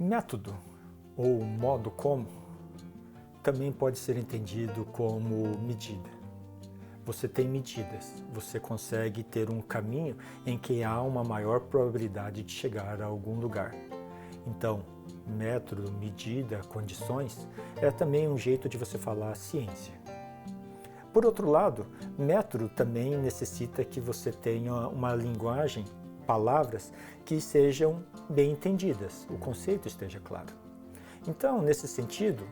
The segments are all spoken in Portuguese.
Método, ou modo como, também pode ser entendido como medida. Você tem medidas, você consegue ter um caminho em que há uma maior probabilidade de chegar a algum lugar. Então, método, medida, condições, é também um jeito de você falar ciência. Por outro lado, método também necessita que você tenha uma linguagem, palavras que sejam bem entendidas, o conceito esteja claro. Então, nesse sentido,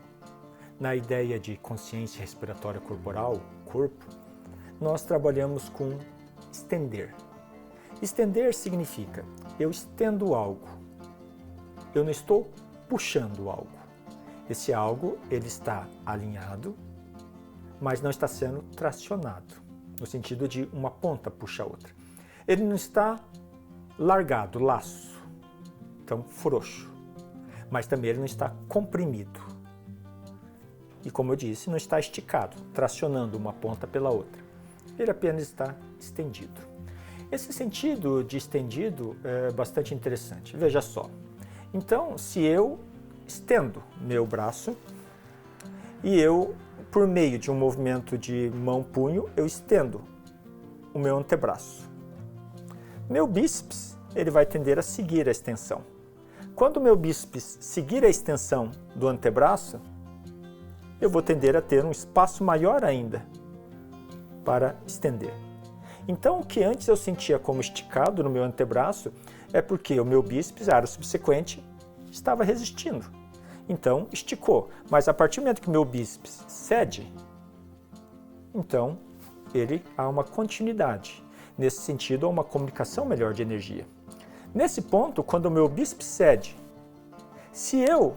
na ideia de consciência respiratória corporal, corpo, nós trabalhamos com estender. Estender significa, eu estendo algo. Eu não estou puxando algo. Esse algo, ele está alinhado, mas não está sendo tracionado, no sentido de uma ponta puxa a outra. Ele não está largado, laço, então frouxo, mas também ele não está comprimido. E como eu disse, não está esticado, tracionando uma ponta pela outra. Ele apenas está estendido. Esse sentido de estendido é bastante interessante. Veja só. Então, se eu estendo meu braço e eu, por meio de um movimento de mão-punho, eu estendo o meu antebraço. Meu bíceps, ele vai tender a seguir a extensão. Quando o meu bíceps seguir a extensão do antebraço, eu vou tender a ter um espaço maior ainda para estender. Então, o que antes eu sentia como esticado no meu antebraço é porque o meu bíceps, a área subsequente, estava resistindo. Então, esticou. Mas a partir do momento que o meu bíceps cede, então, há uma continuidade. Nesse sentido, há uma comunicação melhor de energia. Nesse ponto, quando o meu bíceps cede, se eu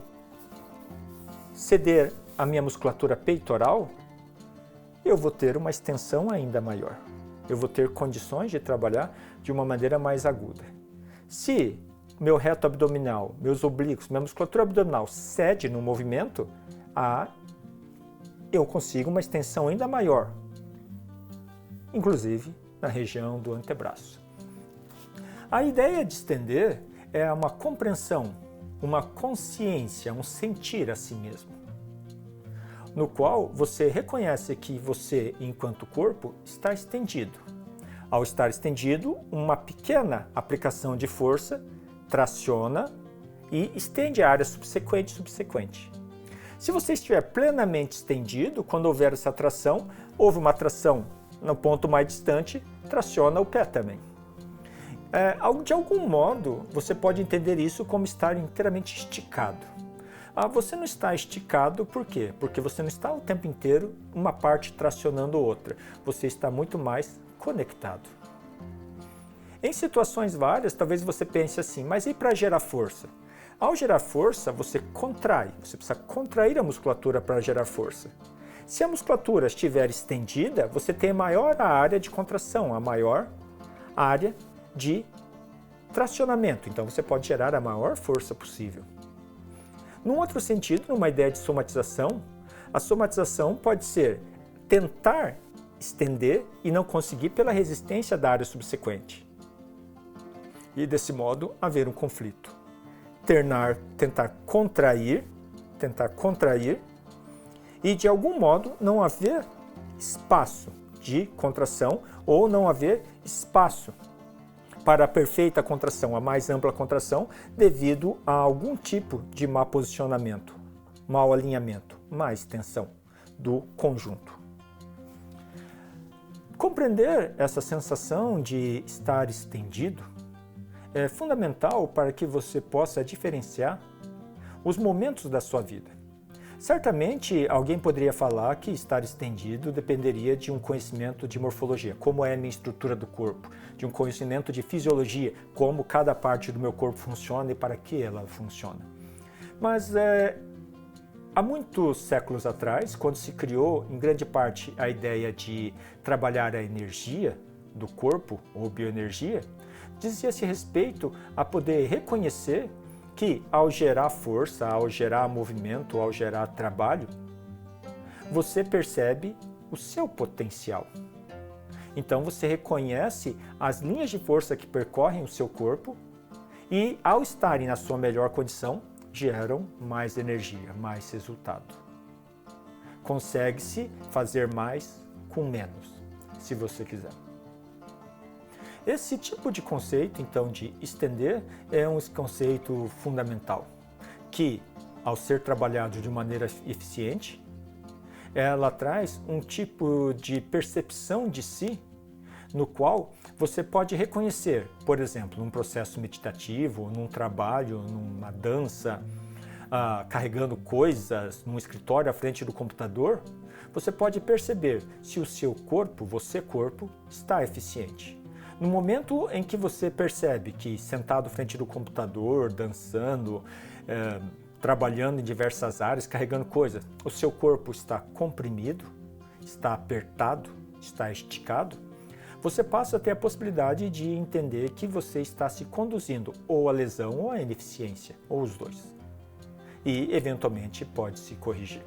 ceder a minha musculatura peitoral, eu vou ter uma extensão ainda maior. Eu vou ter condições de trabalhar de uma maneira mais aguda. Se meu reto abdominal, meus oblíquos, minha musculatura abdominal cede no movimento, eu consigo uma extensão ainda maior, inclusive na região do antebraço. A ideia de estender é uma compreensão, uma consciência, um sentir a si mesmo, no qual você reconhece que você, enquanto corpo, está estendido. Ao estar estendido, uma pequena aplicação de força traciona e estende a área subsequente. Se você estiver plenamente estendido, quando houver essa tração, houve uma tração no ponto mais distante, traciona o pé também. De algum modo, você pode entender isso como estar inteiramente esticado. Você não está esticado por quê? Porque você não está o tempo inteiro uma parte tracionando outra. Você está muito mais conectado. Em situações várias, talvez você pense assim, mas e para gerar força? Ao gerar força, você contrai. Você precisa contrair a musculatura para gerar força. Se a musculatura estiver estendida, você tem maior a área de contração, a maior área de tracionamento. Então você pode gerar a maior força possível. Num outro sentido, numa ideia de somatização, a somatização pode ser tentar estender e não conseguir pela resistência da área subsequente. E desse modo haver um conflito. Tentar contrair e de algum modo não haver espaço de contração ou não haver espaço para a perfeita contração, a mais ampla contração, devido a algum tipo de mau posicionamento, mau alinhamento, má extensão do conjunto. Compreender essa sensação de estar estendido é fundamental para que você possa diferenciar os momentos da sua vida. Certamente, alguém poderia falar que estar estendido dependeria de um conhecimento de morfologia, como é a minha estrutura do corpo, de um conhecimento de fisiologia, como cada parte do meu corpo funciona e para que ela funciona. Mas há muitos séculos atrás, quando se criou, em grande parte, a ideia de trabalhar a energia do corpo, ou bioenergia, dizia-se respeito a poder reconhecer que ao gerar força, ao gerar movimento, ao gerar trabalho, você percebe o seu potencial. Então você reconhece as linhas de força que percorrem o seu corpo e, ao estarem na sua melhor condição, geram mais energia, mais resultado. Consegue-se fazer mais com menos, se você quiser. Esse tipo de conceito, então, de estender, é um conceito fundamental, que, ao ser trabalhado de maneira eficiente, ela traz um tipo de percepção de si, no qual você pode reconhecer, por exemplo, num processo meditativo, num trabalho, numa dança, carregando coisas, num escritório à frente do computador, você pode perceber se o seu corpo, você corpo, está eficiente. No momento em que você percebe que sentado frente do computador, dançando, trabalhando em diversas áreas, carregando coisas, o seu corpo está comprimido, está apertado, está esticado, você passa a ter a possibilidade de entender que você está se conduzindo ou à lesão ou à ineficiência, ou os dois. E, eventualmente, pode se corrigir.